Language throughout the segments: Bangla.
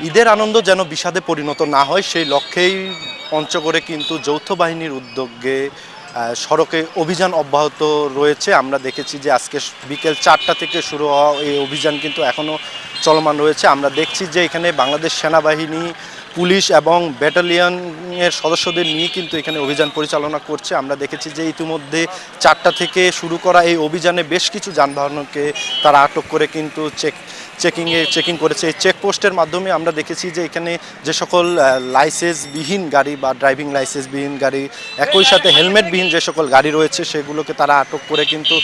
ঈদের আনন্দ যেন বিষাদে পরিণত না হয় সেই লক্ষ্যেই পঞ্চগড়ে কিন্তু যৌথ বাহিনীর উদ্যোগে সড়কে অভিযান অব্যাহত রয়েছে। আমরা দেখেছি যে আজকে বিকেল 4টা থেকে শুরু হওয়া এই অভিযান কিন্তু এখনও চলমান রয়েছে। আমরা দেখছি যে এখানে বাংলাদেশ সেনাবাহিনী, পুলিশ এবং ব্যাটালিয়নের সদস্যদের নিয়ে কিন্তু এখানে অভিযান পরিচালনা করছে। আমরা দেখেছি যে ইতিমধ্যে 4টা থেকে শুরু করা এই অভিযানে বেশ কিছু যানবাহনকে তারা আটক করে কিন্তু চেকিং করেছে। এই চেকপোস্টের মাধ্যমে আমরা দেখেছি যে এখানে যে সকল লাইসেন্সবিহীন গাড়ি বা ড্রাইভিং লাইসেন্সবিহীন গাড়ি, একই সাথে হেলমেটবিহীন যে সকল গাড়ি রয়েছে সেগুলোকে তারা আটক করে কিন্তু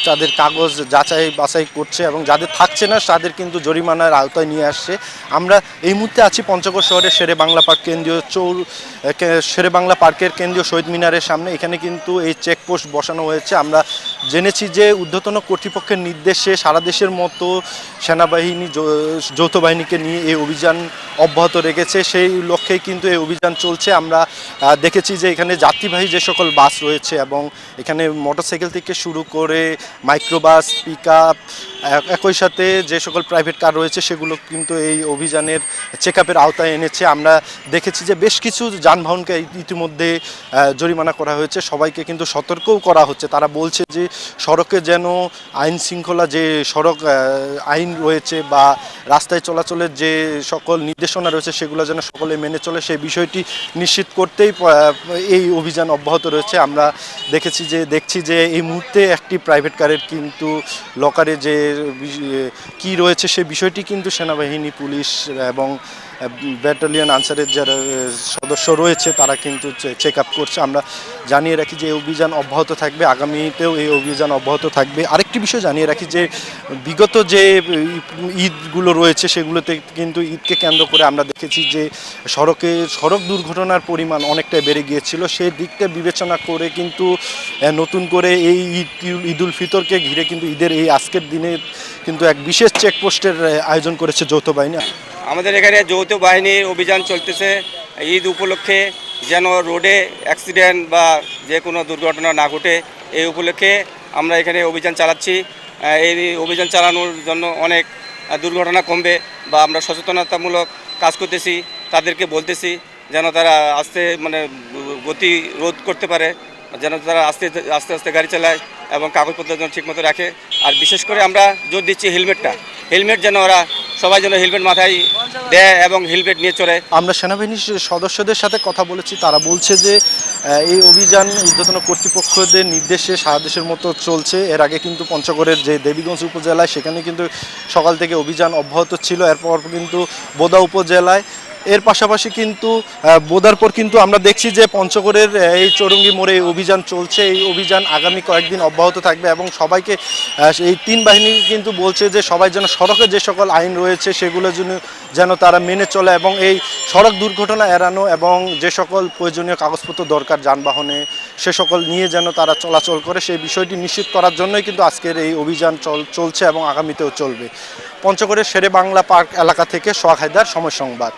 তাদের কাগজ যাচাই বাছাই করছে এবং যাদের থাকছে না তাদের কিন্তু জরিমানার আওতায় নিয়ে আসছে। আমরা এই মুহূর্তে আছি পঞ্চগড় শহরের শেরেবাংলা পার্ক কেন্দ্রীয় শেরেবাংলা পার্কের কেন্দ্রীয় শহীদ মিনারের সামনে। এখানে কিন্তু এই চেকপোস্ট বসানো হয়েছে। আমরা জেনেছি যে ঊর্ধ্বতন কর্তৃপক্ষের নির্দেশে সারা দেশের মতো সেনাবাহিনী যৌথ বাহিনীকে নিয়ে এই অভিযান অব্যাহত রেখেছে। সেই লক্ষ্যেই কিন্তু এই অভিযান চলছে। আমরা দেখেছি যে এখানে যাত্রীবাহী যে সকল বাস রয়েছে এবং এখানে মোটরসাইকেল থেকে শুরু করে মাইক্রোবাস, পিকআপ, একই সাথে যে সকল প্রাইভেট কার রয়েছে সেগুলো কিন্তু এই অভিযানের চেকআপের আওতায় এনেছে। আমরা দেখেছি যে বেশ কিছু যানবাহনকে ইতিমধ্যে জরিমানা করা হয়েছে। সবাইকে কিন্তু সতর্কও করা হচ্ছে। তারা বলছে যে সড়কে যেন আইন শৃঙ্খলা, যে সড়ক আইন রয়েছে বা রাস্তায় চলাচলের যে সকল নির্দেশনা রয়েছে সেগুলো যেন সকলে মেনে চলে, সেই বিষয়টি নিশ্চিত করতেই এই অভিযান অব্যাহত রয়েছে। আমরা দেখছি যে এই মুহূর্তে একটি প্রাইভেট কারের কিন্তু লকারে যে কি রয়েছে সেই বিষয়টি কিন্তু সেনাবাহিনী, পুলিশ এবং ব্যাটালিয়ন আনসারের যারা সদস্য রয়েছে তারা কিন্তু চেক আপ করছে। আমরা জানিয়ে রাখি যে এই অভিযান অব্যাহত থাকবে, আগামীতেও এই অভিযান অব্যাহত থাকবে। আরেকটি বিষয় জানিয়ে রাখি যে বিগত যে ঈদগুলো রয়েছে সেগুলোতে কিন্তু ঈদকে কেন্দ্র করে আমরা দেখেছি যে সড়ক দুর্ঘটনার পরিমাণ অনেকটাই বেড়ে গিয়েছিল। সেই দিকটা বিবেচনা করে কিন্তু নতুন করে এই ঈদুল ফিতরকে ঘিরে কিন্তু ঈদের এই আজকের দিনে কিন্তু এক বিশেষ চেকপোস্টের আয়োজন করেছে যৌথ বাহিনী। আমাদের এখানে যৌথ বাহিনীর অভিযান চলতেছে ঈদ উপলক্ষে, যেন রোডে অ্যাক্সিডেন্ট বা যে কোনো দুর্ঘটনা না ঘটে এই উপলক্ষে আমরা এখানে অভিযান চালাচ্ছি। এই অভিযান চালানোর জন্য অনেক দুর্ঘটনা কমবে বা আমরা সচেতনতামূলক কাজ করতেছি। তাদেরকে বলতেছি যেন তারা গতি রোধ করতে পারে, যেন তারা আস্তে আস্তে গাড়ি চালায় এবং কাগজপত্র যেন ঠিকমতো রাখে। আর বিশেষ করে আমরা জোর দিচ্ছি হেলমেট যেন ওরা সবাই যেন হেলমেট মাথায় দেয় এবং হেলমেট নিয়ে চলে। আমরা সেনাবাহিনীর সদস্যদের সাথে কথা বলেছি, তারা বলছে যে এই অভিযান ঊর্ধ্বতন কর্তৃপক্ষদের নির্দেশে সারা দেশের মতো চলছে। এর আগে কিন্তু পঞ্চগড়ের যে দেবীগঞ্জ উপজেলায় সেখানে কিন্তু সকাল থেকে অভিযান অব্যাহত ছিল, এরপর কিন্তু বোদা উপজেলায়, এর পাশাপাশি কিন্তু বোদার পর কিন্তু আমরা দেখছি যে পঞ্চগড়ের এই চৌরঙ্গি মোড়ে অভিযান চলছে। এই অভিযান আগামী কয়েকদিন অব্যাহত থাকবে এবং সবাইকে এই তিন বাহিনী কিন্তু বলছে যে সবাই যেন সড়কে যে সকল আইন রয়েছে সেগুলো যেন তারা মেনে চলে এবং এই সড়ক দুর্ঘটনা এড়ানো এবং যে সকল প্রয়োজনীয় কাগজপত্র দরকার যানবাহনে সে সকল নিয়ে যেন তারা চলাচল করে, সেই বিষয়টি নিশ্চিত করার জন্যই কিন্তু আজকের এই অভিযান চলছে এবং আগামীতেও চলবে। পঞ্চগড়ের শেরেবাংলা পার্ক এলাকা থেকে সোহাগ হায়দার, সময় সংবাদ।